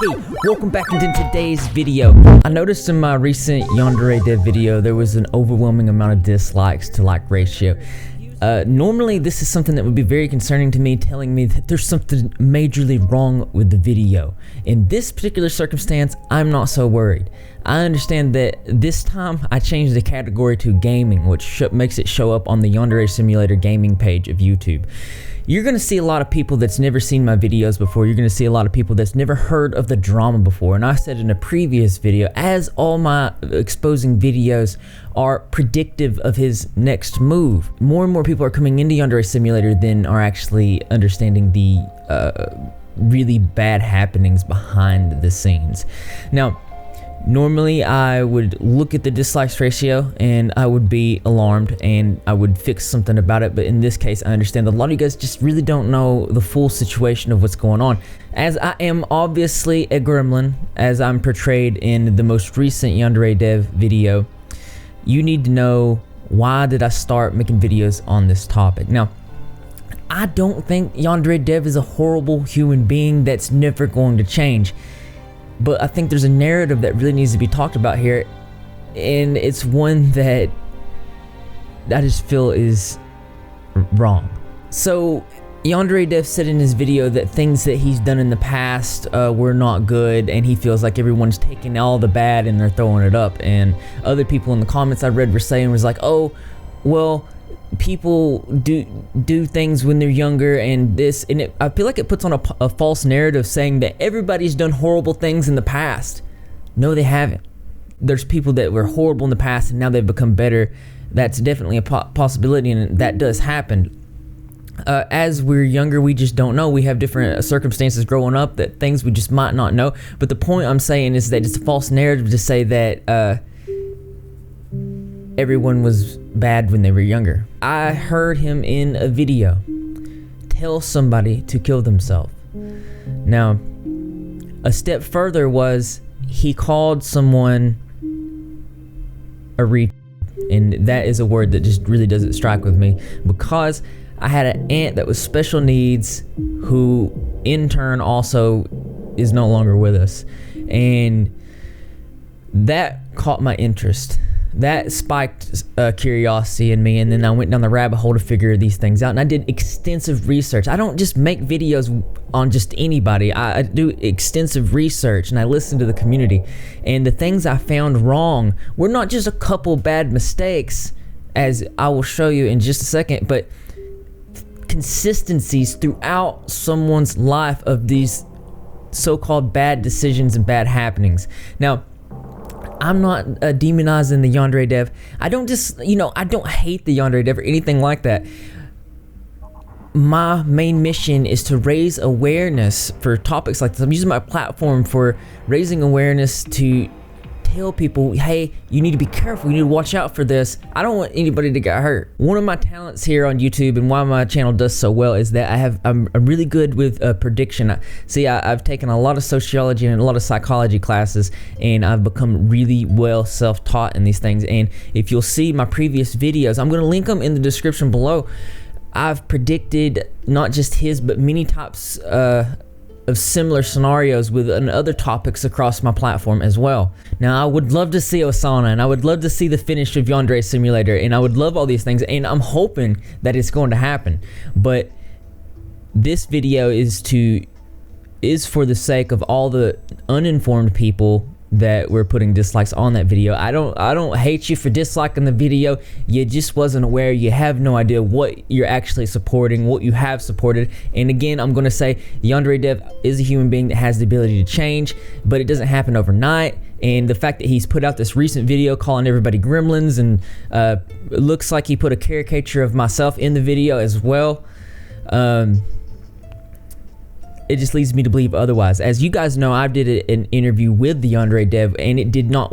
Hey, welcome back into today's video. I noticed in my recent Yandere Dev video there was an overwhelming amount of dislikes to like ratio. Normally this is something that would be very concerning to me, telling me that there's something majorly wrong with the video. In this particular circumstance, I'm not so worried. I understand that this time I changed the category to gaming, which makes it show up on the Yandere Simulator gaming page of YouTube. You're going to see a lot of people that's never seen my videos before. You're going to see a lot of people that's never heard of the drama before. And I said in a previous video, as all my exposing videos are predictive of his next move, more and more people are coming into Yandere Simulator than are actually understanding the really bad happenings behind the scenes. Now, normally I would look at the dislikes ratio and I would be alarmed and I would fix something about it, but in this case I understand that a lot of you guys just really don't know the full situation of what's going on. As I am obviously a gremlin, as I'm portrayed in the most recent Yandere Dev video, you need to know why did I start making videos on this topic. Now, I don't think Yandere Dev is a horrible human being that's never going to change. But I think there's a narrative that really needs to be talked about here, and it's one that I just feel is wrong. So Yandere Dev said in his video that things that he's done in the past were not good, and he feels like everyone's taking all the bad and they're throwing it up. And other people in the comments I read were saying was like, oh, well, people do things when they're younger and this, and I feel like it puts on a false narrative saying that everybody's done horrible things in the past. No, they haven't. There's people that were horrible in the past and now they've become better. That's definitely a possibility, and that does happen. As we're younger, we just don't know. We have different circumstances growing up, that things we just might not know. But the point I'm saying is that it's a false narrative to say that everyone was bad when they were younger. I heard him in a video tell somebody to kill themselves. Now, a step further was he called someone a retard, and that is a word that just really doesn't strike with me, because I had an aunt that was special needs who in turn also is no longer with us, and that caught my interest. That spiked curiosity in me, and then I went down the rabbit hole to figure these things out, and I did extensive research. I don't just make videos on just anybody. I do extensive research, and I listen to the community, and the things I found wrong were not just a couple bad mistakes, as I will show you in just a second, but consistencies throughout someone's life of these so-called bad decisions and bad happenings. Now, I'm not demonizing the Yandere Dev. I don't just, I don't hate the Yandere Dev or anything like that. My main mission is to raise awareness for topics like this. I'm using my platform for raising awareness to tell people, hey, you need to be careful, you need to watch out for this. I don't want anybody to get hurt. One of my talents here on YouTube and why my channel does so well is that I'm really good with prediction. See, I've taken a lot of sociology and a lot of psychology classes, and I've become really well self-taught in these things. And if you'll see my previous videos, I'm going to link them in the description below. I've predicted not just his, but many types of similar scenarios with other topics across my platform as well. Now, I would love to see Osana, and I would love to see the finish of Yandere Simulator, and I would love all these things, and I'm hoping that it's going to happen. But this video is for the sake of all the uninformed people that we're putting dislikes on that video. I don't hate you for disliking the video. You just wasn't aware. You have no idea what you're actually supporting, what you have supported. And again, I'm going to say Yandere Dev is a human being that has the ability to change, but it doesn't happen overnight. And the fact that he's put out this recent video calling everybody gremlins, and it looks like he put a caricature of myself in the video as well. It just leads me to believe otherwise. As you guys know, I did an interview with the Yandere Dev, and it did not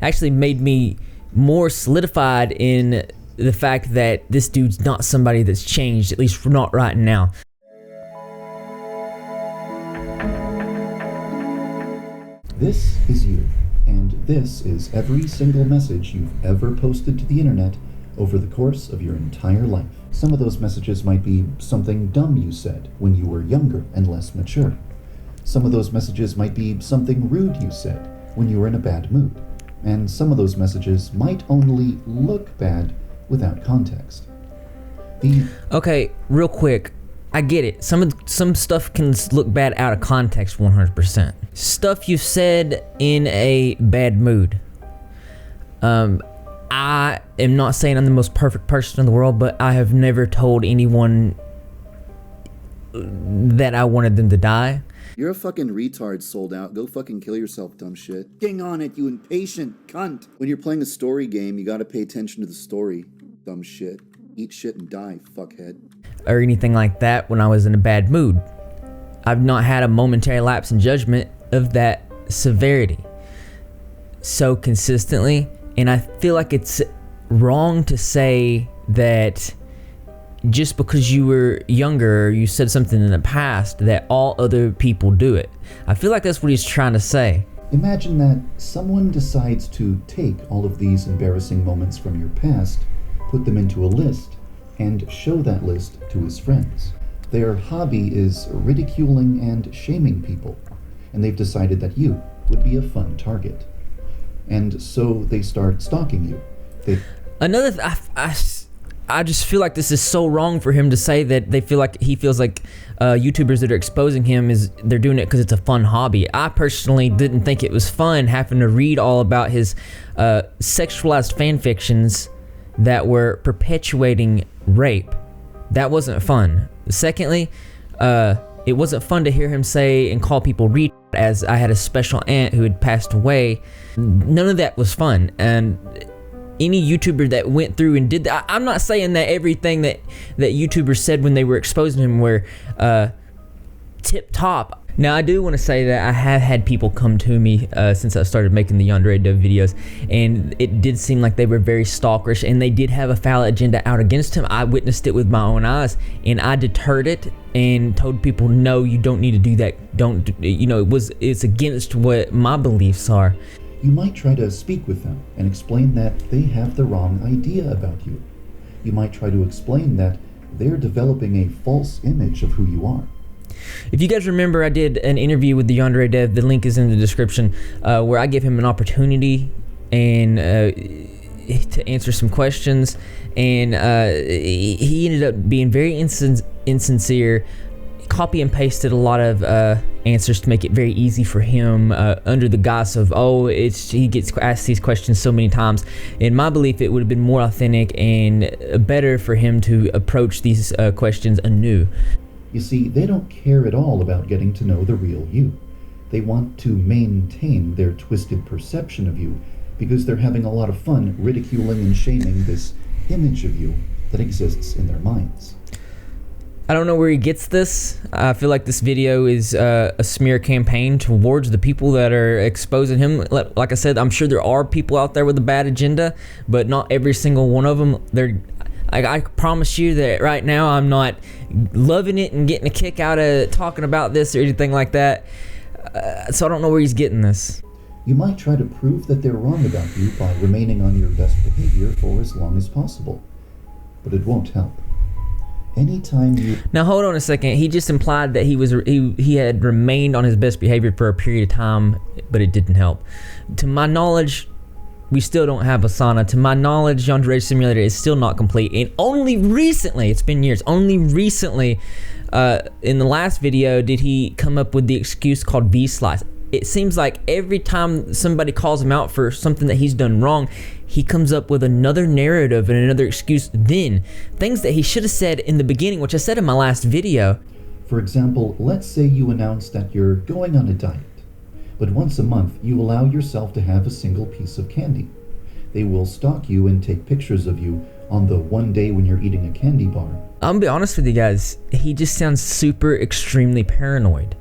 actually made me more solidified in the fact that this dude's not somebody that's changed, at least not right now. This is you, and this is every single message you've ever posted to the internet over the course of your entire life. Some of those messages might be something dumb you said when you were younger and less mature. Some of those messages might be something rude you said when you were in a bad mood, and some of those messages might only look bad without context. Okay, real quick, I get it. Some stuff can look bad out of context 100%. Stuff you said in a bad mood. I am not saying I'm the most perfect person in the world, but I have never told anyone that I wanted them to die. You're a fucking retard, sold out. Go fucking kill yourself, dumb shit. Hang on it, you impatient cunt. When you're playing a story game, you gotta pay attention to the story, dumb shit. Eat shit and die, fuckhead. Or anything like that when I was in a bad mood. I've not had a momentary lapse in judgment of that severity so consistently, and I feel like it's wrong to say that just because you were younger or you said something in the past that all other people do it. I feel like that's what he's trying to say. Imagine that someone decides to take all of these embarrassing moments from your past, put them into a list, and show that list to his friends. Their hobby is ridiculing and shaming people, and they've decided that you would be a fun target. And so they start stalking you. I just feel like this is so wrong for him to say that he feels like YouTubers that are exposing him they're doing it because it's a fun hobby. I personally didn't think it was fun having to read all about his sexualized fan fictions that were perpetuating rape. That wasn't fun. Secondly, it wasn't fun to hear him say and call people retard, as I had a special aunt who had passed away. None of that was fun. And any YouTuber that went through and did that, I'm not saying that everything that YouTubers said when they were exposing him were tip top. Now, I do want to say that I have had people come to me since I started making the Yandere Dev videos, and it did seem like they were very stalkerish, and they did have a foul agenda out against him. I witnessed it with my own eyes, and I deterred it and told people, no, you don't need to do that. It's against what my beliefs are. You might try to speak with them and explain that they have the wrong idea about you. You might try to explain that they're developing a false image of who you are. If you guys remember, I did an interview with the Yandere Dev, the link is in the description, where I give him an opportunity and to answer some questions, and he ended up being very insincere, copy and pasted a lot of answers to make it very easy for him under the guise of, he gets asked these questions so many times. In my belief, it would have been more authentic and better for him to approach these questions anew. You see, they don't care at all about getting to know the real you. They want to maintain their twisted perception of you because they're having a lot of fun ridiculing and shaming this image of you that exists in their minds. I don't know where he gets this. I feel like this video is a smear campaign towards the people that are exposing him. Like I said, I'm sure there are people out there with a bad agenda, but not every single one of them. I promise you that right now I'm not loving it and getting a kick out of talking about this or anything like that. So I don't know where he's getting this. You might try to prove that they're wrong about you by remaining on your best behavior for as long as possible, but it won't help. Anytime you... Now hold on a second. He just implied that he had remained on his best behavior for a period of time, but it didn't help. To my knowledge, we still don't have Asana. To my knowledge, Yandere Simulator is still not complete, and only recently, it's been years, only recently, in the last video, did he come up with the excuse called V-Slice. It seems like every time somebody calls him out for something that he's done wrong, he comes up with another narrative and another excuse then. Things that he should have said in the beginning, which I said in my last video. For example, let's say you announce that you're going on a diet, but once a month you allow yourself to have a single piece of candy. They will stalk you and take pictures of you on the one day when you're eating a candy bar. I'm gonna be honest with you guys, he just sounds super extremely paranoid.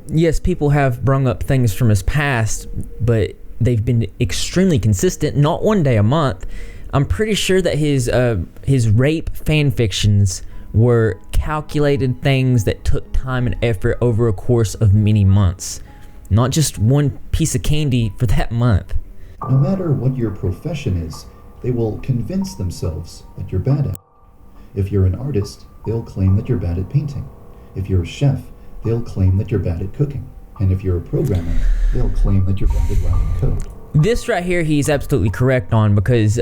Yes, people have brung up things from his past, but they've been extremely consistent, not one day a month. I'm pretty sure that his rape fan fictions were calculated things that took time and effort over a course of many months, not just one piece of candy for that month. No matter what your profession is, they will convince themselves that you're bad at it. If you're an artist, they'll claim that you're bad at painting. If you're a chef, they'll claim that you're bad at cooking. And if you're a programmer, they'll claim that you're bad at writing code. This right here, he's absolutely correct on, because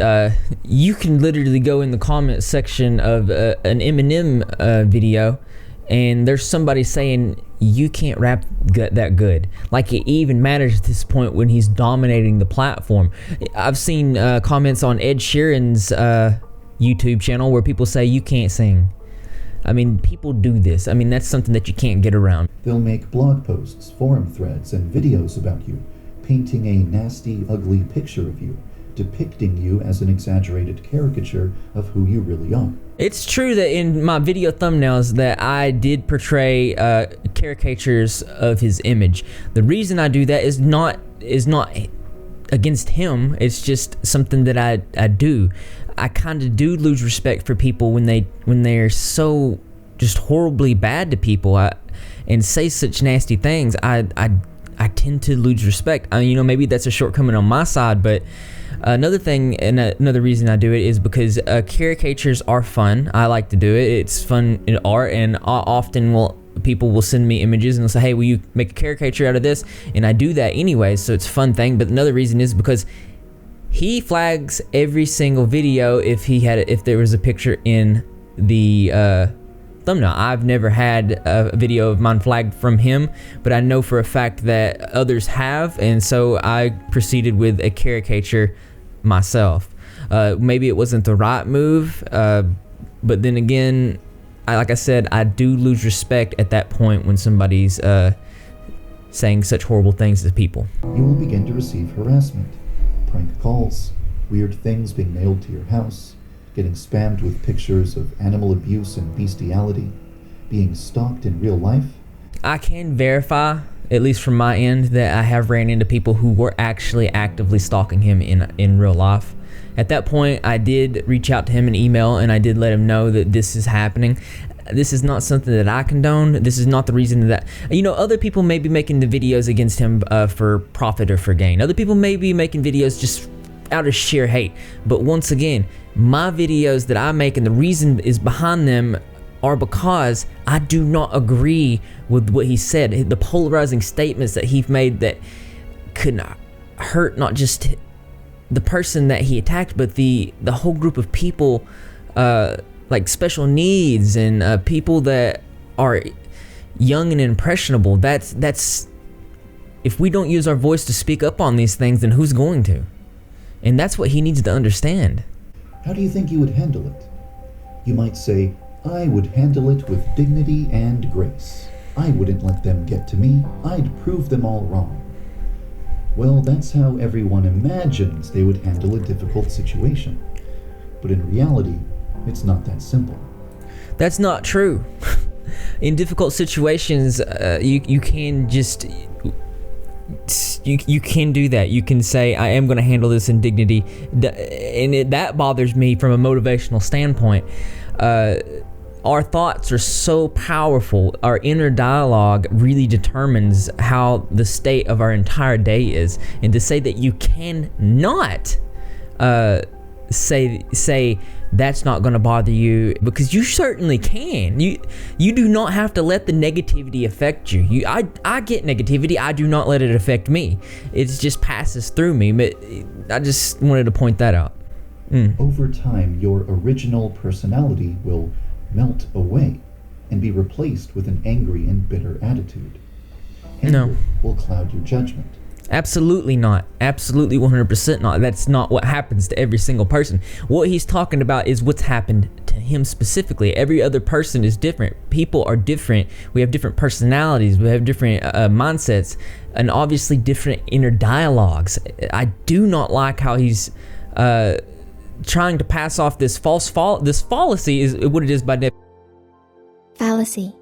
you can literally go in the comment section of an Eminem video, and there's somebody saying you can't rap that good. Like, it even matters at this point when he's dominating the platform. I've seen comments on Ed Sheeran's YouTube channel where people say you can't sing. I mean, people do this. I mean, that's something that you can't get around. They'll make blog posts, forum threads, and videos about you, painting a nasty, ugly picture of you, depicting you as an exaggerated caricature of who you really are. It's true that in my video thumbnails that I did portray caricatures of his image. The reason I do that is not against him. It's just something that I do. I kind of do lose respect for people when they're so just horribly bad to people and say such nasty things. I tend to lose respect. Maybe that's a shortcoming on my side, but another thing and another reason I do it is because caricatures are fun. I like to do it. It's fun in art, and often people will send me images and they'll say, hey, will you make a caricature out of this? And I do that anyway, so it's a fun thing. But another reason is because he flags every single video if there was a picture in the thumbnail. I've never had a video of mine flagged from him, but I know for a fact that others have, and so I proceeded with a caricature myself. Maybe it wasn't the right move, but then again, like I said, I do lose respect at that point when somebody's saying such horrible things to people. You will begin to receive harassment, prank calls, weird things being mailed to your house, getting spammed with pictures of animal abuse and bestiality, being stalked in real life. I can verify, at least from my end, that I have ran into people who were actually actively stalking him in real life. At that point, I did reach out to him in email, and I did let him know that this is happening. This is not something that I condone. This is not the reason that, other people may be making the videos against him for profit or for gain. Other people may be making videos just out of sheer hate. But once again, my videos that I make, and the reason is behind them, are because I do not agree with what he said. The polarizing statements that he made that could hurt not just the person that he attacked, but the whole group of people, like special needs and people that are young and impressionable. That's if we don't use our voice to speak up on these things, then who's going to? And that's what he needs to understand. How do you think you would handle it? You might say, I would handle it with dignity and grace. I wouldn't let them get to me. I'd prove them all wrong. Well, that's how everyone imagines they would handle a difficult situation. But in reality, it's not that simple. That's not true. In difficult situations, you can just... You can do that. You can say, I am going to handle this in dignity. And that bothers me from a motivational standpoint. Our thoughts are so powerful. Our inner dialogue really determines how the state of our entire day is. And to say that you cannot say that's not going to bother you, because you certainly can. You do not have to let the negativity affect you. I get negativity. I do not let it affect me. It just passes through me. But I just wanted to point that out. Over time, your original personality will melt away and be replaced with an angry and bitter attitude. Anger will cloud your judgment. Absolutely not. Absolutely 100% not. That's not what happens to every single person. What he's talking about is what's happened to him specifically. Every other person is different. People are different. We have different personalities. We have different mindsets, and obviously different inner dialogues. I do not like how he's trying to pass off this this fallacy is what it is by fallacy.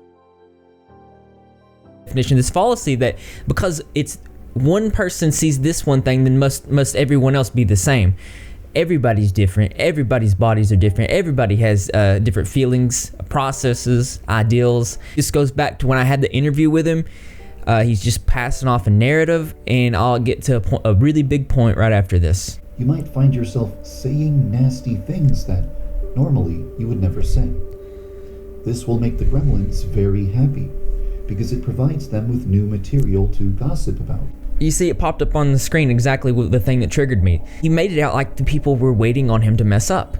definition. This fallacy that because it's one person sees this one thing, then must everyone else be the same. Everybody's different. Everybody's bodies are different. Everybody has different feelings, processes, ideals. This goes back to when I had the interview with him. He's just passing off a narrative, and I'll get to a really big point right after this. You might find yourself saying nasty things that normally you would never say. This will make the gremlins very happy. because it provides them with new material to gossip about. You see, it popped up on the screen exactly with the thing that triggered me. He made it out like the people were waiting on him to mess up.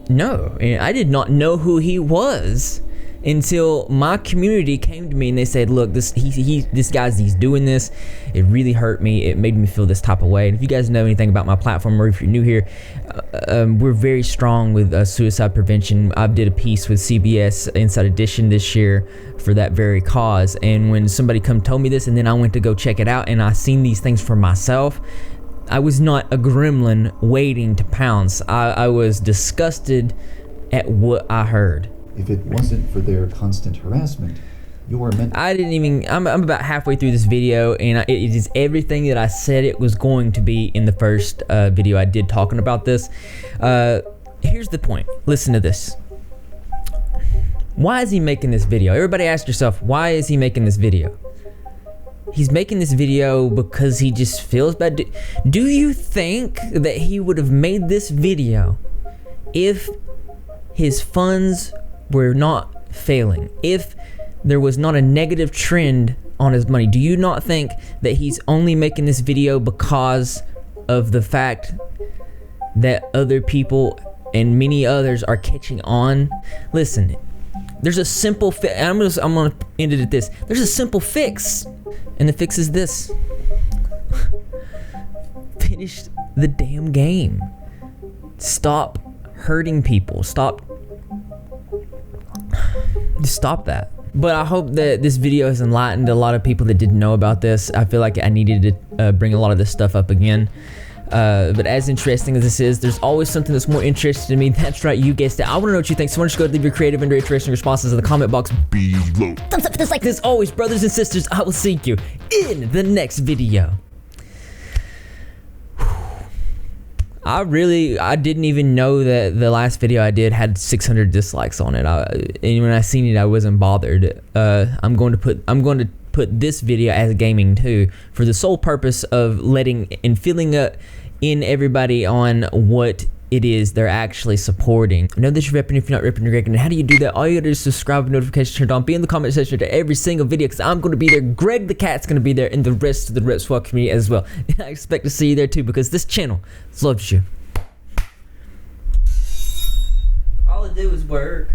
No, I did not know who he was until my community came to me and they said, look, this guy's he's doing this. It really hurt me. It made me feel this type of way. And if you guys know anything about my platform, or if you're new here, we're very strong with suicide prevention. I did a piece with CBS Inside Edition this year for that very cause. And when somebody told me this, and then I went to go check it out, and I seen these things for myself, I was not a gremlin waiting to pounce. I was disgusted at what I heard. If it wasn't for their constant harassment, your mental... I'm about halfway through this video, and it is everything that I said it was going to be in the first video I did talking about this. Here's the point. Listen to this. Why is he making this video? Everybody ask yourself, why is he making this video? He's making this video because he just feels bad. Do you think that he would have made this video if his funds were not failing, if there was not a negative trend on his money? Do you not think that he's only making this video because of the fact that other people and many others are catching on? Listen, there's a simple fix. I'm gonna end it at this. There's a simple fix, and the fix is this: finish the damn game. Stop hurting people. Just stop that. But I hope that this video has enlightened a lot of people that didn't know about this. I feel like I needed to bring a lot of this stuff up again. But as interesting as this is, there's always something that's more interesting to me. That's right, you guessed it. I want to know what you think, so why don't you go leave your creative and interesting responses in the comment box below. Thumbs up for this like. As always, brothers and sisters, I will see you in the next video. I didn't even know that the last video I did had 600 dislikes on it. And when I seen it, I wasn't bothered. I'm going to put this video as gaming too, for the sole purpose of letting and filling in everybody on what it is they're actually supporting. I know that you're repping. If you're not repping, you're wrecking. And how do you do that? All you gotta do is subscribe with notifications turned on. Be in the comment section to every single video, because I'm going to be there. Greg the Cat's going to be there, and the rest of the Rep Squad community as well. And I expect to see you there too, because this channel loves you. All I do is work.